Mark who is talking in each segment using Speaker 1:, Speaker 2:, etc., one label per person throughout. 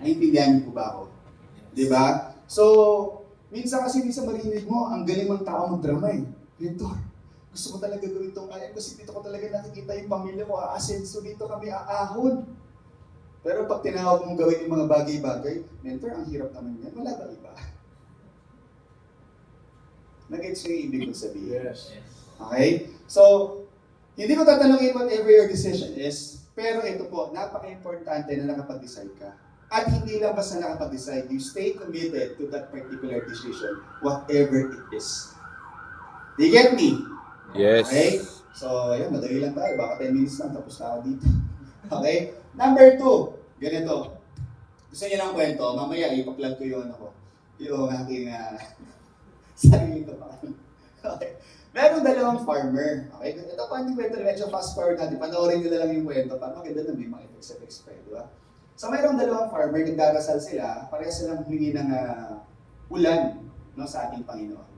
Speaker 1: Naintindihan niyo po ba ako? Di ba? So, minsan kasi marinig mo, ang galing ng tao magdrama eh. Mentor, gusto ko talaga gawin itong kaya kasi dito ko talaga nakikita yung pamilya ko, aasenso dito kami, aahon. Pero pag tinawag mong gawin yung mga bagay-bagay, mentor, ang hirap naman yan. Wala ba iba? Nag-gets yung ibig kong sabihin.
Speaker 2: Yes.
Speaker 1: Okay? So, hindi ko tatanungin whatever your decision is, pero ito po, napaka-importante na nakapag-decide ka. At hindi lang basta nakapag-decide, you stay committed to that particular decision, whatever it is. Do you get me?
Speaker 3: Yes.
Speaker 1: Okay? So, ayan, madali lang tayo. Baka 10 minutes lang, tapos na ako dito. Okay? Number 2, ganito. Gusto niyo ng kwento? Mamaya, ipa-plug ko yung yung aking sarili ko pa. Okay. Meron dalawang farmer. Okay? Ito pa hindi kwento, medyo fast forward natin. Panoorin nyo na lang yung kwento para maganda na may mga effects pa, di ba? So mayroong dalawang farmer, nagdarasal sila, pareha silang humingi ng ulan, no, sa ating Panginoon.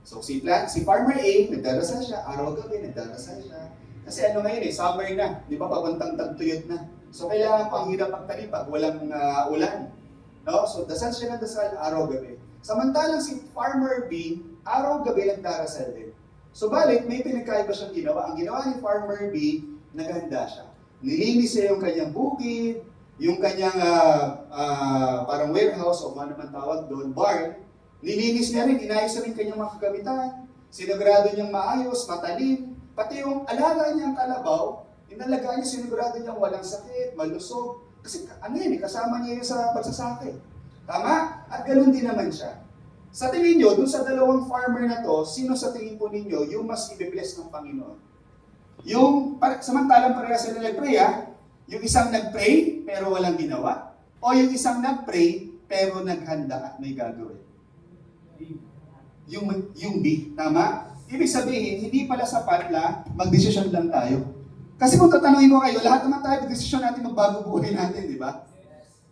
Speaker 1: So si Farmer A, nagdarasal siya, araw-gabi, nagdarasal siya. Kasi ano ngayon summer na, di ba, pabantang tagtuyot na. So kailangan pang hirap magtanim pag walang ulan. No? So dasal siya ng dasal, araw-gabi. Samantalang si Farmer B, araw-gabi nagdarasal din. So balit, may pinagkaiba siyang ginawa. Ang ginawa ni Farmer B, naghanda siya. Nilinis niya yung kanyang bukid, yung kanyang parang warehouse o ano man tawag doon, barn. Nilinis niya rin, inayos na rin kanyang mga kagamitan. Sinigurado niyang maayos, matalim. Pati yung alaga niyang kalabaw, inalagaan niya, sinigurado niyang walang sakit, malusog. Kasi ano yun, kasama niya yun sa pagsasake. Tama? At ganoon din naman siya. Sa tingin nyo, dun sa dalawang farmer na to, sino sa tingin po ninyo yung mas i-bless ng Panginoon? Yung, samantalang pareha sila nag-pray yung isang nag-pray pero walang ginawa? O yung isang nag-pray pero naghanda at may gagawin? Yung B, tama? Ibig sabihin, hindi pala sapat na mag-desisyon lang tayo. Kasi kung tatanungin ko kayo, lahat naman tayo mag-desisyon natin magbago buhay natin, di ba?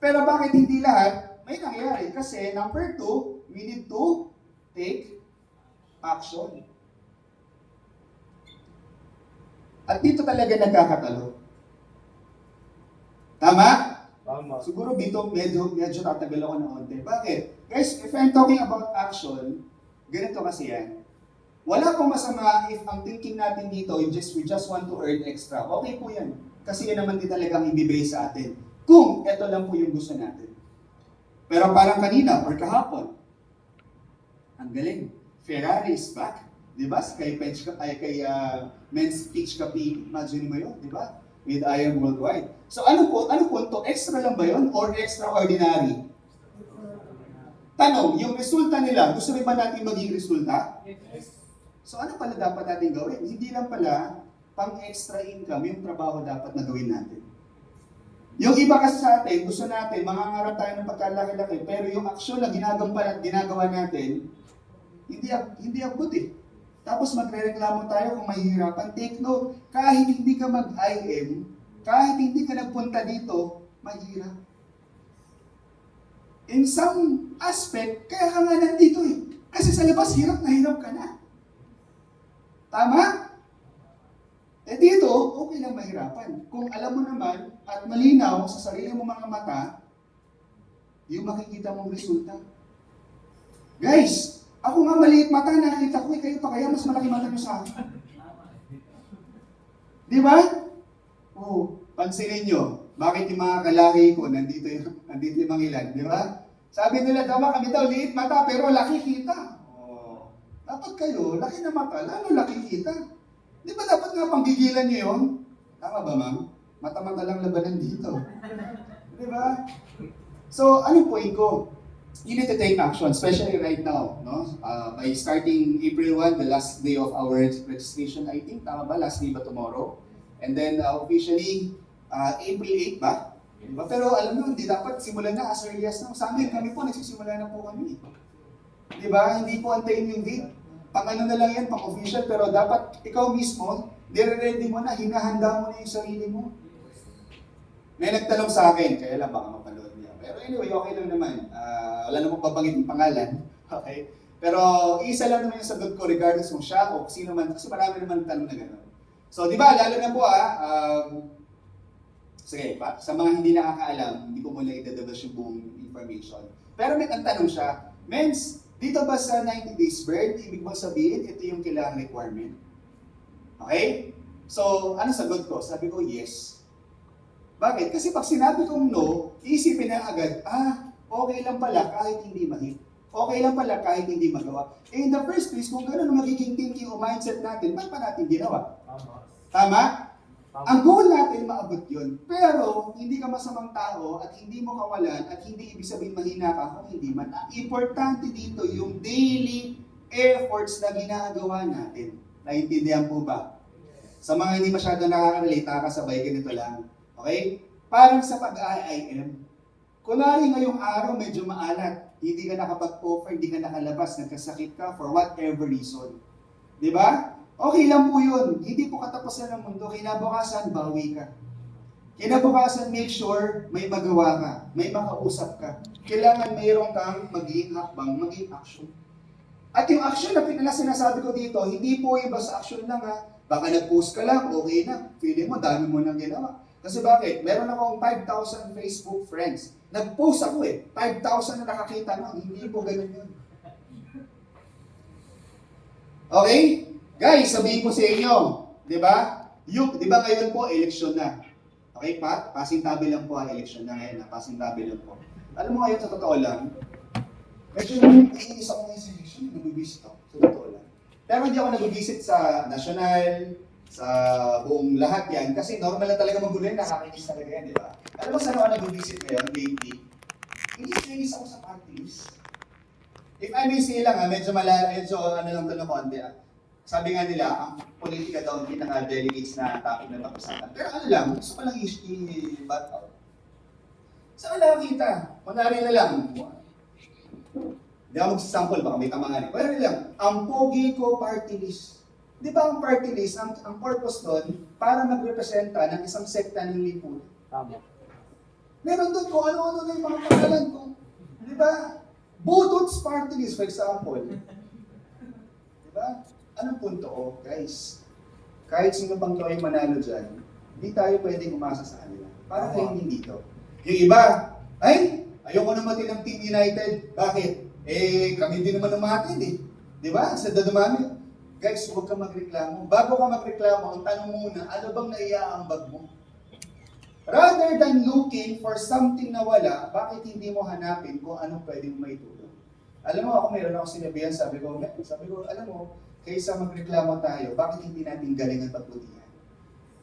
Speaker 1: Pero bakit hindi lahat? May nangyayari. Kasi number 2, we need to take action. At dito talaga nagkakatalo. Tama?
Speaker 2: Tama.
Speaker 1: Siguro dito medyo tatagal ako ng onte. Bakit? Guys, if I'm talking about action, ganito kasi yan. Wala pong masama if ang thinking natin dito, we just want to earn extra. Okay po yan. Kasi yan naman din talagang ibibigay sa atin. Kung ito lang po yung gusto natin. Pero parang kanina or kahapon, ang galing. Ferrari is back. Di ba? Kay Men's Peach Cafe, imagine mo yun, di ba? With Iron Worldwide. So ano po to? Extra lang ba yun? Or extraordinary? Tanong, yung resulta nila, gusto rin ba natin maging resulta? So ano pala dapat natin gawin? Hindi lang pala pang extra income yung trabaho dapat na gawin natin. Yung iba kasi sa atin, gusto natin, mangangarap tayo ng pagkalaki-laki, pero yung aksyon na ginagawa natin, hindi abot eh. Tapos magre-reklamo tayo kung mahihirapan. Take note, kahit hindi ka mag-IM, kahit hindi ka nagpunta dito, mahirap. In some aspect, kaya ka nga nandito eh. Kasi sa labas, hirap na hirap ka na. Tama? Eh dito, okay lang mahirapan. Kung alam mo naman at malinaw sa sarili mo mga mata, yung makikita mong resulta. Guys, ako nga maliit mata, nakikita ko kayo pa kaya mas malaki mata nyo sa akin. Di ba? Oo, pansinin nyo, bakit yung mga kalaki ko nandito yung mga ilan, di ba? Sabi nila, tama kami daw, liit mata, pero laki kita. Oh, dapat kayo, laki na mata, lalo laki kita. Di ba dapat nga panggigilan nyo yun? Tama ba, ma'am? Mata-mata lang labanan dito. Di ba? So, anong point ko? You need to take action, especially right now. No? By starting April 1, the last day of our registration, I think. Tama ba? Last day ba tomorrow? And then officially, April 8 ba? Diba? Pero alam mo, hindi dapat simulan na as early as now. Sa amin, kami po, nagsisimula na po kami. Di ba? Hindi po antayin yung date. Pang-ano na lang yan, pang-official, pero dapat ikaw mismo, dire-ready mo na, hinahanda mo na yung sarili mo. May nagtanong sa akin, kaya lang baka mapanood niya. Pero anyway, okay lang naman. Wala namang babangit yung pangalan. Okay? Pero isa lang naman yung sagot ko regardless kung siya o sino man, kasi marami naman tanong na gano'n. So, di ba, lalo na po Sige, sa mga hindi nakakaalam, hindi ko muna idadabas yung buong information. Pero ang tanong siya, Mens, dito ba sa 90 days bird, ibig mo sabihin, ito yung kailangang requirement? Okay? So, ano sagot ko? Sabi ko, yes. Bakit? Kasi pag sinabi kong no, iisipin na agad, okay lang pala kahit hindi mahit. Okay lang pala kahit hindi magawa. Eh, in the first place, kung gano'n ang magiging thinking o mindset natin, ba't pa natin ginawa? Tama? Ang goal natin, maabot yun. Pero, hindi ka masamang tao at hindi mo kawalan at hindi ibig sabihin mahina ka kung hindi man. Ang importante dito, yung daily efforts na ginagawa natin. Naintindihan po ba? Sa mga hindi masyado nakaka-relate, nakakasabay, ganito lang. Okay? Parang sa pag-IIM. Kunwari ngayong araw, medyo maalat. Hindi ka nakapag-offer, hindi ka nakalabas, nagkasakit ka for whatever reason. Di ba? Okay lang po yun. Hindi po katapusan ng mundo. Kinabukasan, bawi ka. Kinabukasan, make sure may magawa ka. May makausap ka. Kailangan mayroon kang maging hakbang, maging action. At yung action na sinasabi ko dito, hindi po yung basta action lang ha. Baka nag-post ka lang, okay na. Feeling mo, dami mo nang ginawa. Kasi bakit? Meron akong 5,000 Facebook friends. Nag-post ako 5,000 na nakakita no. Hindi po ganun yun. Okay? Guys, sabihin ko sa inyo, di ba? Di ba ngayon po, eleksyon na. Okay, Pat? Pasintabi lang po ang eleksyon na ngayon. Pasintabi lang po. Alam mo ngayon, sa totoo lang, medyo naiinis ako ngayon sa eleksyon, nag-visit ako, sa totoo lang. Pero hindi ako nag-visit sa national, sa buong lahat yan, kasi normal na talaga magulo yan, nakakainis talaga yan, di ba? Alam mo saan ako nag-visit ngayon, lately? Inis ako sa party list. If I may say lang, medyo ano lang ito na konti. Sabi nga nila, ang politika daw hindi naka-delegates na topic na tapusan. Pero ano lang, gusto ko lang i-bat out. Saan nakakita? Kunwari na lang. Hindi ako mag-sample, baka may tamangan. Kunwari lang, ang pogi ko party list. Di ba ang party list, ang purpose doon, para mag-representa ng isang sekta ng lipunan.
Speaker 2: Tama.
Speaker 1: Meron doon kung ano-ano na yung mga pangalan ko. Di ba? Butots party list, for example. Di ba? Anong punto ko, guys? Kahit sino pang tayo manalo dyan, hindi tayo pwedeng umasa sa kanila. Para kayo hindi dito. Yung iba, ayoko na mati ng Team United. Bakit? Kami din naman umatid Di ba? Sa dadumami. Guys, huwag ka magreklamo. Bago ka magreklamo, ang tanong muna, ano bang naiaambag mo? Rather than looking for something na wala, bakit hindi mo hanapin kung anong pwedeng maitulong? Alam mo, ako meron ako sinabihan, sabi ko, alam mo, kaysa magreklamo tayo, bakit hindi natin galingan pagbutihan?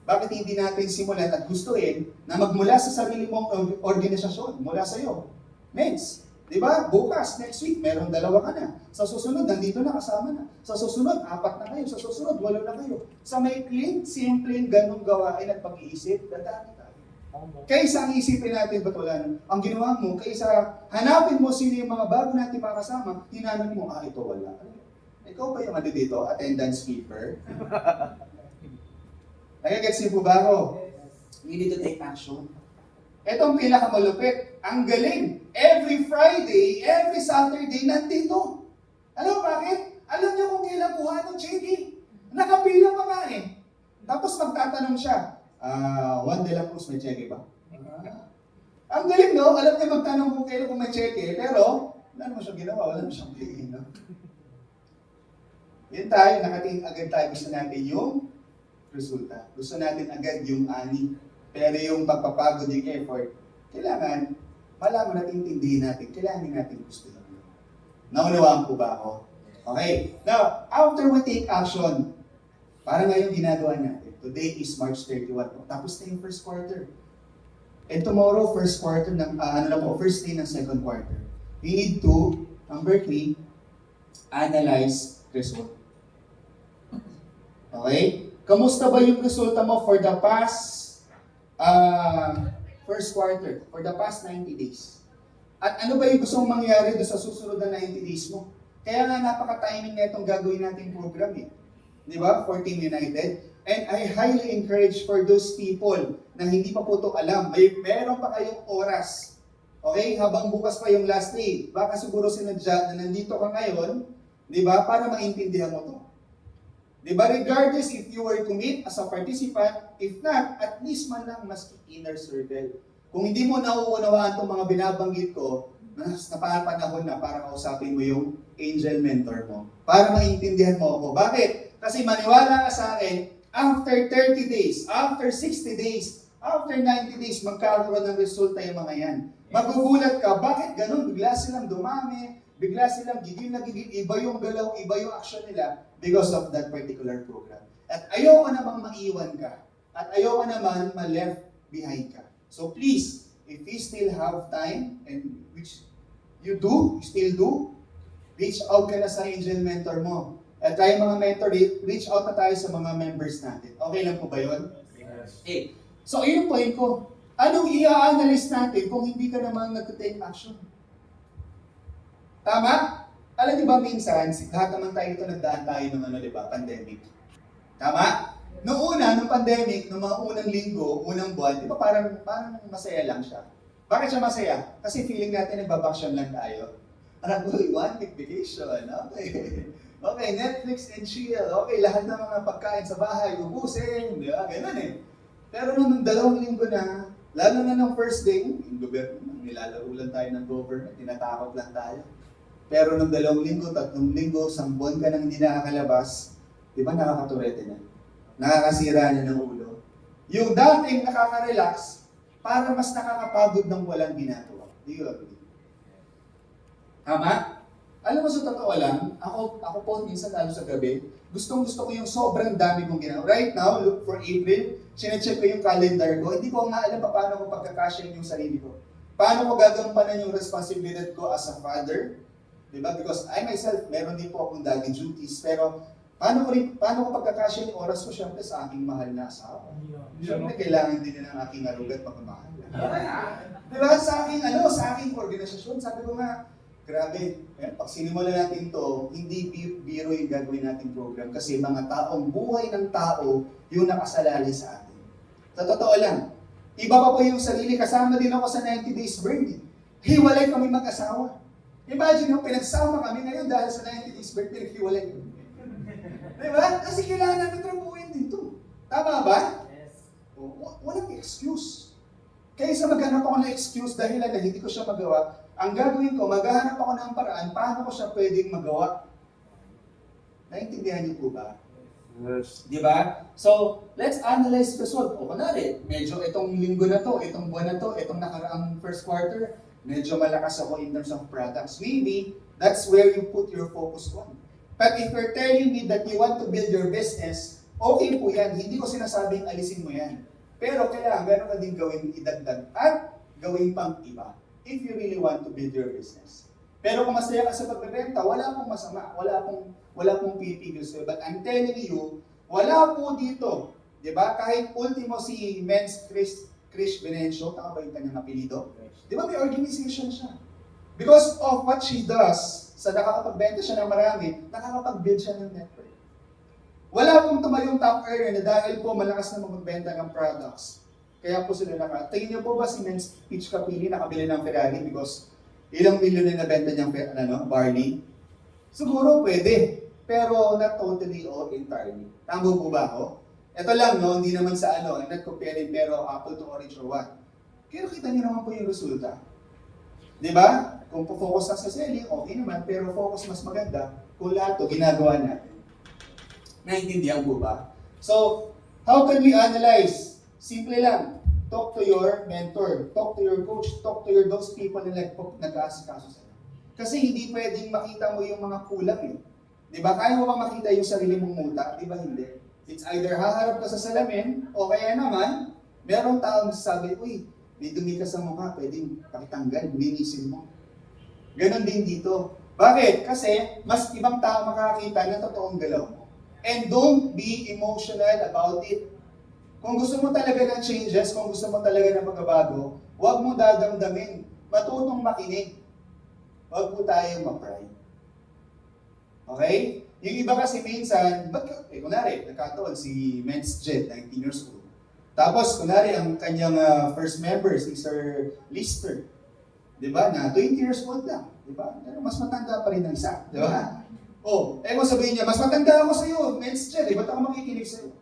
Speaker 1: Bakit hindi natin simulan at gustuin na magmula sa sarili mong organisasyon, mula sa iyo? Mens, di ba? Bukas, next week, meron 2 ka na. Sa susunod, nandito na, kasama na. Sa susunod, 4 na kayo. Sa susunod, 8 na kayo. Sa may clean, simpleng, ganong gawain at pag-iisip, dadami tayo. Kaysa ang isipin natin, ba't wala nun? Ang ginawa mo, kaysa hanapin mo sino yung mga bago natin makasama, hinanap mo, ito wala. Ikaw ba yung ano dito? Attendance keeper? Nagagets niyo po ba ako? We need to take action. Ito ang pinakamalupit. Ang galing. Every Friday, every Saturday, nandito. Alam mo bakit? Alam niyo kung kailan kuha ng JD. Nakapila pa nga Tapos magtatanong siya, Juan de la Cruz, may cheque ba? Ang galing no? Alam niya magtanong kung kailan kung may cheque, pero wala naman siyang ginawa, wala naman siyang play, no? Yan tayo, nakatingin agad tayo. Gusto natin yung resulta. Gusto natin agad yung ani. Pero yung pagpapagod, yung effort, kailangan, malaman natin, intindihin natin, kailangan natin gusto yun. Naunawaan po ba ako? Okay. Now, after we take action, parang ngayon ginagawa natin. Today is March 31. Tapos na yung first quarter. And tomorrow, first quarter ng, first day ng second quarter. We need to, number 3, analyze result. Okay? Kamusta ba yung resulta mo for the past first quarter, for the past 90 days? At ano ba yung gusto mong mangyari doon sa susunod na 90 days mo? Kaya nga napaka-timing na itong gagawin nating program Di ba? For Team United. And I highly encourage for those people na hindi pa po ito alam, meron pa kayong oras. Okay? Habang bukas pa yung last day. Baka siguro sinadya na nandito ka ngayon, di ba? Para maintindihan mo to. Di ba? Regardless if you were to meet as a participant, if not, at least man lang maski inner circle. Kung hindi mo nauunawaan itong mga binabanggit ko, mas napapanahon na para kausapin mo yung angel mentor mo. Para maintindihan mo ako. Bakit? Kasi maniwala ka sa akin, after 30 days, after 60 days, after 90 days, magkakaroon ng resulta yung mga yan. Magugulat ka, bakit ganun? Bigla silang dumami, bigla silang gigil na gigil, iba yung galaw, iba yung action nila because of that particular program. At ayoko namang maiwan ka. At ayoko naman ma-left behind ka. So please, if you still have time, and which you do, you still do, reach out ka na sa angel mentor mo. At tayo mga mentor, reach out na tayo sa mga members natin. Okay lang po ba yun?
Speaker 2: Yes.
Speaker 1: Okay. So, ayun yung point ko. Anong i-analyze natin kung hindi ka naman nag-take action? Tama? Alam niyo ba minsan, lahat naman tayo ito nagdaan tayo ng pandemic. Tama? Noong una, nung pandemic, nung mga unang linggo, unang buwan, di ba parang masaya lang siya? Bakit siya masaya? Kasi feeling natin nagbabakasyon lang tayo. Parang, uy, 1 week vacation. Okay. Okay, Netflix and chill. Okay, lahat ng mga pagkain sa bahay, ubusin. Di ba? Ganun eh. Pero nung 2 linggo na, lalo na nung first day, yung gobyerno, nilalaro lang tayo ng government, tinatakot lang tayo. Pero nung 2 linggo, 3 linggo, 1 buwan ka nang hindi nakakalabas, di ba nakakaturete na? Nakakasira na ng ulo. Yung dating nakaka-relax, para mas nakakapagod ng walang ginagawa. Do you agree? Tama? Alam mo, sa totoo lang, ako po minsan lalo sa gabi, gustong-gusto ko yung sobrang dami kong ginagawa. Right now, look for April, sinecheck ko yung calendar ko, hindi ko nga alam paano ko pagkakasya yung sarili ko. Paano ko gagampanan yung responsibilidad ko as a father? Diba? Because I myself, meron din po akong daddy duties, pero paano ko pagkakasya yung oras ko syempre sa aking mahal na asawa? Syempre, kailangan din ng aking arugat pagmamahal. Diba? Sa aking organisasyon, sabi ko nga, grabe, pag sinimula natin to, hindi biro yung gagawin nating program kasi mga taong buhay ng tao yung nakasalalay sa atin. Sa totoo lang, iba pa po yung sarili, kasama din ako sa 90 days burn. Hiwalay kami mag-asawa. Imagine yung pinagsama kami ngayon dahil sa 90 days burn, pinaghiwalay. Diba? Kasi kailangan namin trabuhin din to. Tama ba?
Speaker 2: Yes.
Speaker 1: Walang excuse. Kaysa maghanap ako ng excuse dahil na hindi ko siya magawa, ang gagawin ko, maghahanap ako ng paraan paano ko siya pwedeng magawa. Naintindihan niyo po ba?
Speaker 2: Yes.
Speaker 1: Di ba? So, let's analyze the result. O kunwari, medyo itong linggo na to, itong buwan na to, itong nakaraang first quarter, medyo malakas ako in terms of products. Maybe, that's where you put your focus on. But if you're telling me that you want to build your business, okay po yan. Hindi ko sinasabing alisin mo yan. Pero kailangan meron ka din gawin idagdag at gawin pang iba if you really want to build your business. Pero kung masaya ka sa pagbebenta, wala pong masama, wala pong pipigil sa'yo. But I'm telling you, wala po dito. Diba? Kahit ultimo si Men's Chris Venencio, tama ba yung kanyang apelido? Diba may organization siya? Because of what she does, sa nakakapagbenta siya ng marami, nakakapag-build siya ng network. Wala pong tumayong top earner na dahil po malakas na magbenta ng products. Kaya po sila tingin niyo po ba si Men's Peach Capili nakabili ng Ferrari because ilang milyon na nabenta niyang barley? Siguro pwede, pero not totally or entirely. Tama po ba ako? Ito lang, no? Hindi naman sa I'm not comparing pero apple to orange or what. Pero kita niyo naman po yung resulta. Di ba? Kung focus na sa selling, okay naman, pero focus mas maganda kung lahat to ginagawa natin. Naintindihan po ba? So, how can we analyze? Simple lang. Talk to your mentor, talk to your coach, talk to those people na nag-aasikaso sa'yo. Kasi hindi pwedeng makita mo yung mga kulang eh. Di ba? Kaya mo ba makita yung sarili mong muta? Di ba hindi? It's either haharap ka sa salamin, o kaya naman, merong taong sabi, uy, may dumi ka sa mukha, pwedeng pakitanggal, linisin mo. Ganon din dito. Bakit? Kasi mas ibang tao makakita ng totoong galaw mo. And don't be emotional about it. Kung gusto mo talaga ng changes, kung gusto mo talaga ng magbabago, huwag mo dadamdamin. Matutong makinig. Huwag po tayong ma-pride. Okay? Yung iba kasi minsan, kunwari, nagkataon si Men's Jet, 19 years old. Tapos, kunwari, ang kanyang first member, si Sir Lister. Di ba? Na 20 years old lang. Di ba? Pero mas matanda pa rin ng isa. Di ba? Kung sabihin niya, mas matanda ako sa'yo, men's chair, ba't ako makikinig sa'yo?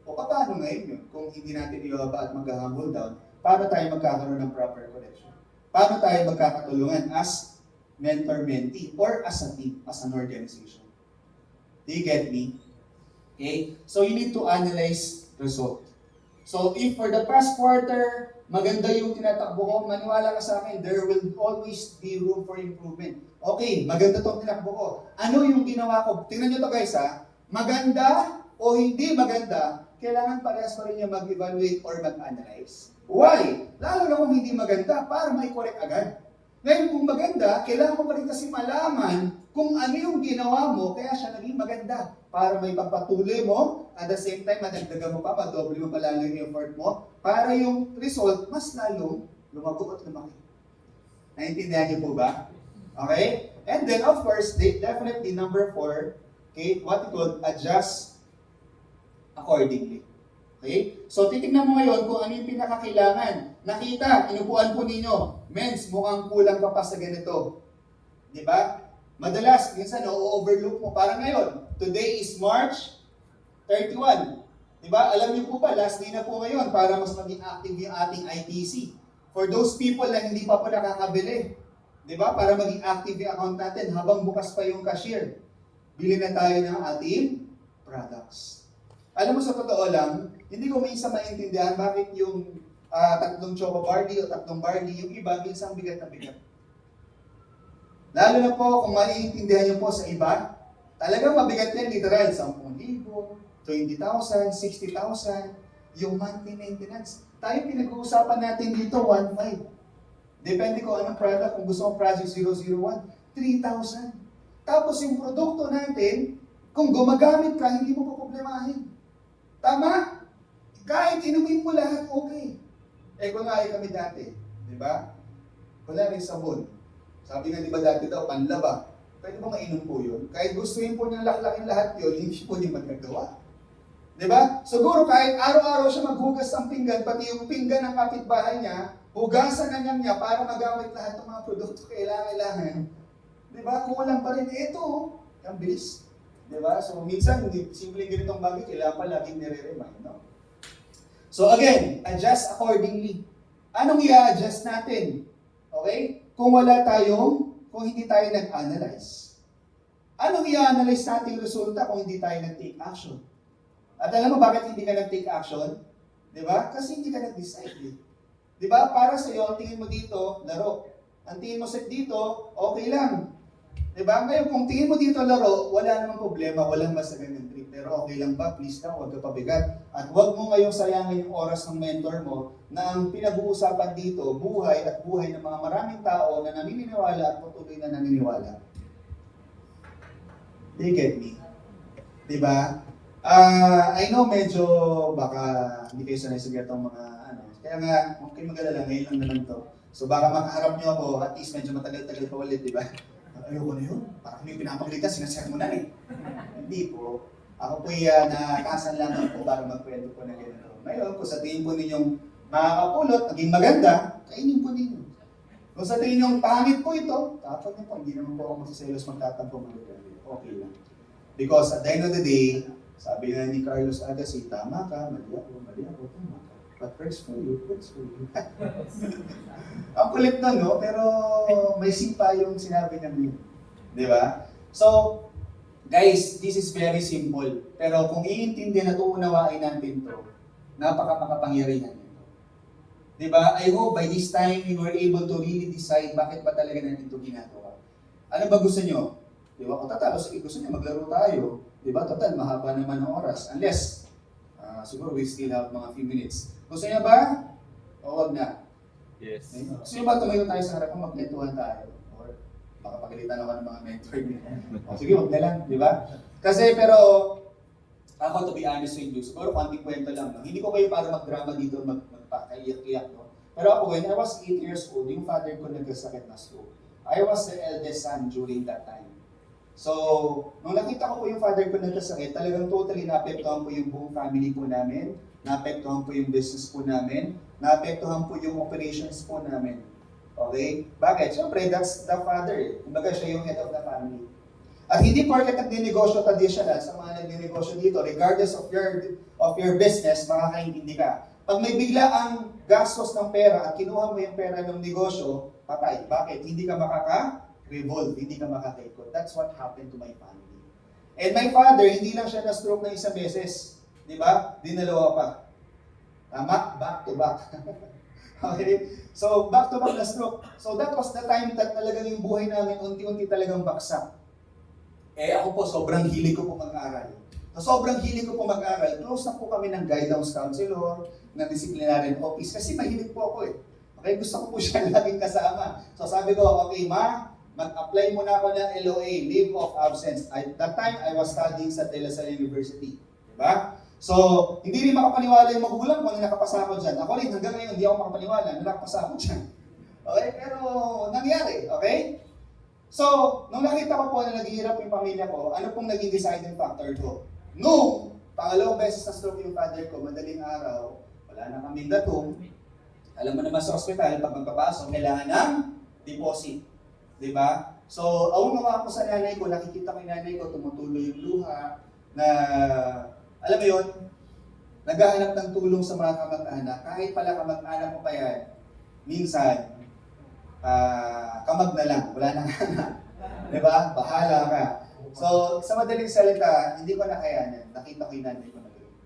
Speaker 1: O paano ngayon yun? Kung hindi natin ibaba at mag-humble down, paano tayo magkakaroon ng proper connection? Paano tayo magkakatulungan as mentor-mentee or as a team, as an organization? Do you get me? Okay? So you need to analyze result. So if for the past quarter, maganda yung tinatakbo ko, maniwala ka sa akin, there will always be room for improvement. Okay, maganda tong tinakbo ko. Ano yung ginawa ko? Tingnan nyo to guys ha. Maganda o hindi maganda, kailangan parehas pa rin niya mag-evaluate or mag-analyze. Why? Lalo na kung hindi maganda, para may correct agad. Ngayon kung maganda, kailangan mo pa rin kasi malaman kung ano yung ginawa mo, kaya siya naging maganda. Para may pagpatuloy mo, at the same time, madagdagan mo pa, madoble mo pa lalo yung effort mo, para yung result, mas lalong lumago at lumaki. Naintindihan niyo po ba? Okay? And then, of course, definitely number 4, okay, what we call adjust accordingly. Okay? So, titignan mo ngayon kung ano yung pinakakailangan. Nakita, inupuan po ninyo, men's, mukhang kulang pa sa ganito. Di ba? Madalas, minsan, overlook mo. Parang ngayon, today is March 31. Di ba? Alam niyo po ba, last day na po ngayon para mas maging active yung ating ITC. For those people na hindi pa po nakakabili, di ba? Para maging active yung account natin habang bukas pa yung cashier. Bili na tayo ng ating products. Alam mo, sa totoo lang, hindi ko minsan maintindihan bakit yung tatlong choco barley o tatlong barley, yung iba, minsan bigat na bigat. Lalo na po kung maiintindihan niyo po sa iba, talagang mabigat yan, literal, 10,000, 20,000, 60,000, yung monthly maintenance. Tayo pinag-uusapan natin dito, 1,500. Depende ko anong product, kung gusto mong project 001, 3,000. Tapos yung produkto natin, kung gumagamit ka, hindi mo poproblemahin. Tama? Kahit inumin mo lahat, okay. Kunwari kami dati, di ba? Wala rin sabon. Sabi nga, di ba dati daw, panlaba. Pwede mo mainom po yun. Kahit gustuin po niyang laklakin lahat yun, hindi po niya magagawa. Di ba? Siguro kahit araw-araw siya maghugas ng pinggan, pati yung pinggan ng kapitbahay niya, hugasan na niya para magamit lahat ng mga produkto kailangan. Di ba? Kulang pa rin. Ito, ang bilis. Di ba? So minsan, simple ganitong bagay, kailangan pa laging nire-remind. No? So again, adjust accordingly. Anong i-adjust natin? Okay? Kung kung hindi tayo nag-analyze. Anong i-analyze natin yung resulta kung hindi tayo nag-take action? At alam mo bakit hindi ka nag-take action? Di ba? Kasi hindi ka nag-decide. Di ba? Para sa iyo, ang tingin mo dito, laro. Ang tingin mo dito, okay lang. Di ba? Ngayon, kung tingin mo dito laro, wala namang problema, walang masagan ng trip. Pero okay lang ba? Please lang, huwag ka pabigat. At huwag mo ngayong sayangin yung oras ng mentor mo na ang pinag-uusapan dito, buhay at buhay ng mga maraming tao na naniniwala at patuloy na naniniwala. Do you get me? Di ba? I know medyo baka hindi kayo sanay sa ganitong mga kaya nga, okay mag-alala, ngayon lang naman to. So baka makaharap nyo ako, at least medyo matagal-tagal pa ulit, di ba? Ayoko na yun, parang may pinapagalitan, sinasermonan eh. Hindi po. Ako po nakakasan lamang po para magkwento po na gano'n. Ngayon, kung sa tingin po ninyong makakapulot, naging maganda, kainin po ninyo. Kung sa tingin ninyong pangit po ito, tapos niyo po, hindi naman po ako magsiselos magtatampo maganda. Okay lang. Because at the end of the day, sabi nga ni Carlos Agassi, tama ka, mali ako, tama ka. But first for you. Ang kulit na, no? Pero may simpa yung sinabi niya mo. Di ba? So, guys, this is very simple. Pero kung iintindihan at uunawain natin to, napaka-makapangyarihan nito. Di ba? I hope by this time, we were able to really decide bakit ba talaga natin ito ginagawa. Ano ba gusto nyo? Di ba? Kung gusto nyo, maglaro tayo. Di ba? Total, mahaba naman ang oras. Unless, siguro we still have mga few minutes. Gusto niya ba? O wag na?
Speaker 2: Yes.
Speaker 1: Gusto niya ba tumayo tayo sa harapan, magkwentuhan tayo? Or baka pagalitan ako ng mga mentor niya. Sige, wag na lang, di ba? Kasi pero, ako to be honest with you, siguro konting kwento lang. No? Hindi ko kayo para mag-drama dito, magpakaiyak-iyak. No? Pero ako, when I was 8 years old, yung father ko nagkasakit na stroke. I was the eldest son during that time. So, nung nakita ko po yung father ko nagkasakit, talagang totally naapektuhan po yung buong family po namin, naapektuhan po yung business po namin, naapektuhan po yung operations po namin. Okay? Bakit? Siyempre, that's the father. Kumbaga siya yung head of the family. At hindi porket nagninegosyo traditional sa mga nagninegosyo dito, regardless of your business, makakaintindi ka. Pag may bigla ang gastos ng pera at kinuha mo yung pera ng negosyo, patay. Bakit? Hindi ka makaka-revolve, hindi ka makaka-ikot. That's what happened to my family. And my father, hindi lang siya na-stroke na isang beses. Di ba? Dinalawa pa. Tama? Back to back. Okay? So, back to back na stroke. So, that was the time that talagang yung buhay namin unti-unti talagang baksak. Ako po, sobrang hilig ko po mag-aral. So, sobrang hilig ko po mag-aral. Close na po kami ng guidance counselor, ng disciplinary office, kasi mahilig po ako eh. Okay, gusto ko po siya laging kasama. So, sabi ko, okay, ma, mag-apply muna ako ng LOA, Leave of Absence. At that time, I was studying sa De La Salle University. Diba? So, hindi rin makapaniwala yung magulang ko na nakapasa ako dyan. Ako rin, hanggang ngayon, hindi ako makapaniwala na nakapasa ako dyan. Okay? Pero, nangyari. Okay? So, nung nakita ko po na naghihirap yung pamilya ko, ano pong naging deciding factor ko? Nung pangalawang beses na stroke yung father ko, madaling araw, wala na kaming datong. Alam mo naman sa ospital, pag magpapasok, kailangan ng deposit. Diba? So, awang-awa ako sa nanay ko, nakikita ko yung nanay ko, tumutuloy yung luha, na, alam mo yun, naghahanap ng tulong sa mga kamag-anak. Kahit pala kamag-anak mo pa yan, minsan, kamag na lang, wala nang anak. Diba? Bahala ka. So, sa madaling salita, hindi ko nakayanan. Nakita ko yung nanay ko na gano'n.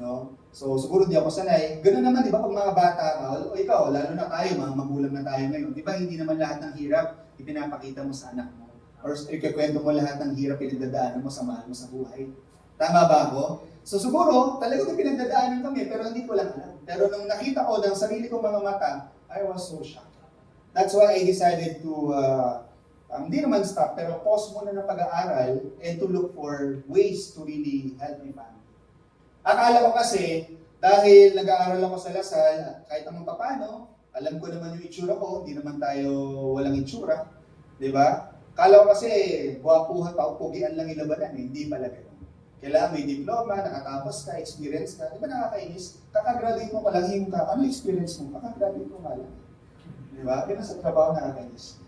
Speaker 1: No? So, siguro di ako sanay. Gano'n naman, di ba, pag mga bata ka, o ikaw, lalo na tayo, mga magulang na tayo ngayon, di ba, hindi naman lahat ng hirap ipinapakita mo sa anak mo. Or ikikwento mo lahat ng hirap pinagdadaanan mo sa mahal mo sa buhay. Tama ba ako? So siguro, talagang pinagdadaanan kami, pero hindi ko lang alam. Pero nung nakita ko ng sarili kong mga mata, I was so shocked. That's why I decided to, hindi naman stop, pero pause muna ng pag-aaral and to look for ways to really help my family. Akala ko kasi, dahil nag-aaral ako sa Lasal, kahit naman papano, alam ko naman yung itsura ko, hindi naman tayo walang itsura. Di ba? Akala ko kasi, buwapuhan pa, pugian lang yung labanan, hindi pala gano'n. Kailangan may diploma, nakatapos ka, experience ka. Di ba nakakainis? Kakagraduate mo pa lang, yung ka, ano experience mo? Kakagraduate mo pa lang. Di ba? Kaya sa trabaho nakakainis.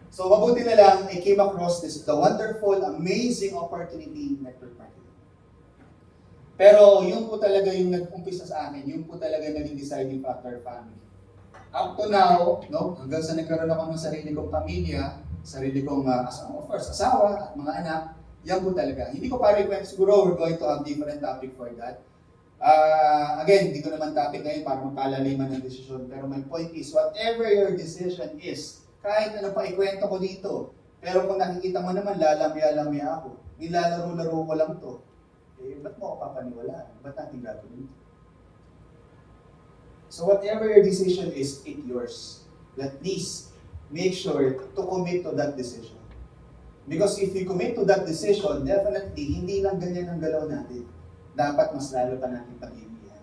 Speaker 1: So, mabuti na lang, I came across the wonderful, amazing opportunity network marketing. Pero yun po talaga yung nag-umpisa sa akin, yun po talaga naging deciding factor family. Up to now, no, hanggang sa nagkaroon ako ng sarili kong pamilya, sarili kong asawa at mga anak, yan po talaga. Hindi ko pa rin, siguro we're going to have different topic for that. Again, hindi ko naman topic ngayon para magkalaliman ng desisyon. Pero my point is, whatever your decision is, kahit ano pa ikwento ko dito, pero kung nakikita mo naman, lalamya-lamya ako. Nilalaro-laro ko lang to. Eh, ba't mo ako papaniwalaan? Ba't natin gagawin ito? So whatever your decision is, it's yours. But please, make sure to commit to that decision. Because if you commit to that decision, definitely, hindi lang ganyan ang galaw natin. Dapat mas lalo pa natin pag-ibihan.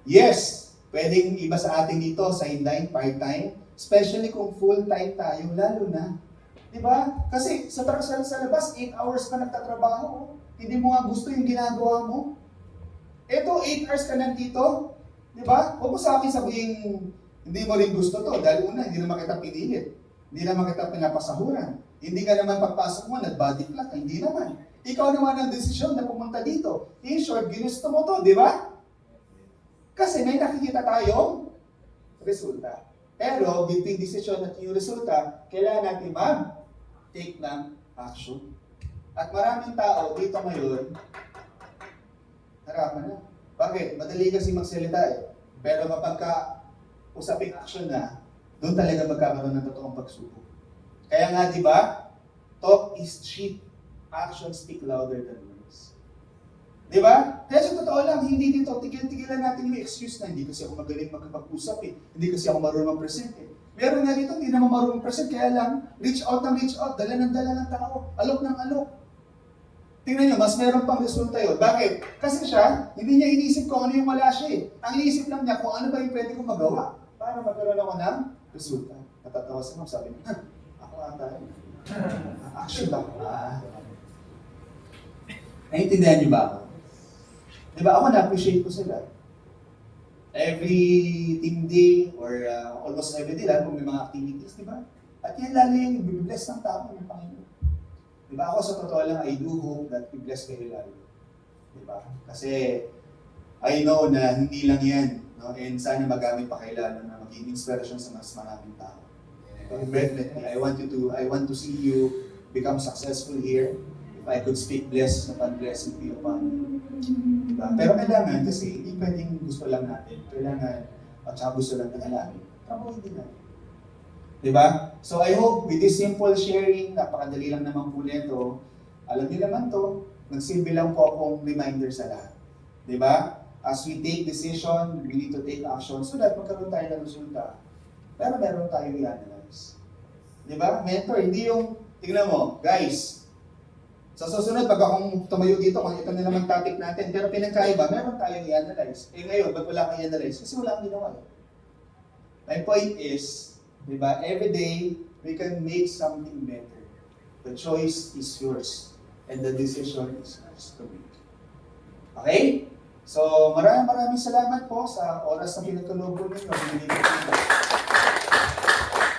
Speaker 1: Yes, pwedeng iba sa atin dito, sideline, part-time, especially kung full-time tayo, lalo na. Diba? Kasi sa labas, 8 hours ka nagtatrabaho. Hindi mo nga gusto yung ginagawa mo. Eto, 8 hours ka nandito. Diba? Huwag mo sa akin sabihin, hindi mo rin gusto to. Dahil una, hindi naman kita pinilit. Hindi naman kita pinapasahuran. Hindi ka naman pagpasok mo, nag-body clock. Hindi naman. Ikaw naman ang desisyon na pumunta dito. In short, ginusto mo to, di ba? Kasi may nakikita tayong resulta. Pero, between decision at yung resulta, kailangan natin mag-take ng action. At maraming tao dito ngayon, harapan na. Bakit? Madali kasi magsalita eh. Pero kapag usaping action na, doon talaga magkakaroon ng totoong pagsubok. Kaya nga, di ba? Talk is cheap. Actions speak louder than words. Di ba? Kaya sa totoo lang, hindi dito, tigil-tigilan natin yung excuse na hindi kasi ako magaling magkapag-usap eh. Hindi kasi ako marunong mag-present eh. Meron nga dito, hindi naman marunong present, kaya lang, reach out, dala ng tao, alok ng alok. Tingnan nyo, mas meron pang resulta yun. Bakit? Kasi siya, hindi niya inisip kung ano yung wala siya eh. Ang inisip lang niya kung ano ba yung pwede kong magawa para magkaroon ako ng resulta. Natatawa sa mga sabi niya, ako ata yun. Action lang. Naiintindihan niyo ba ako? Di ba ako na-appreciate ko sila. Every team day or almost every day lang kung may mga activities, di ba? At yan lalo yung i-bless ng tao ng Panginoon. Diba? Ako sa totoo lang, I do hope that we bless kayo lalo. Diba? Kasi I know na hindi lang yan. No? And sana magamit pa kayo lalo na maging inspiration sa mas maraming tao. Diba? Definitely. I want to see you become successful here. If I could speak bless na pag-blessing to your family. Diba? Pero kailangan kasi hindi pwedeng gusto lang natin. Kailangan at saka gusto lang ng alamin. Trabaho hindi natin. Diba? So I hope with this simple sharing, napakadali lang naman po nito. Alam niyo naman to, nagsilbi lang po akong reminder sa lahat. Diba? As we take decision, we need to take action so that magkaroon tayo ng resulta. Pero meron tayo i-analyze. Diba? Mentor, hindi yung, tingnan mo, guys, sa susunod, pag akong tumayo dito, kung ito na naman topic natin, pero pinagkaiba, meron tayong i-analyze. Eh ngayon, ba't wala kang i-analyze? Kasi wala kang ginawa. My point is, diba, every day, we can make something better. The choice is yours. And the decision is yours to make. Okay? So, maraming salamat po sa oras na pinagkaloob ninyo.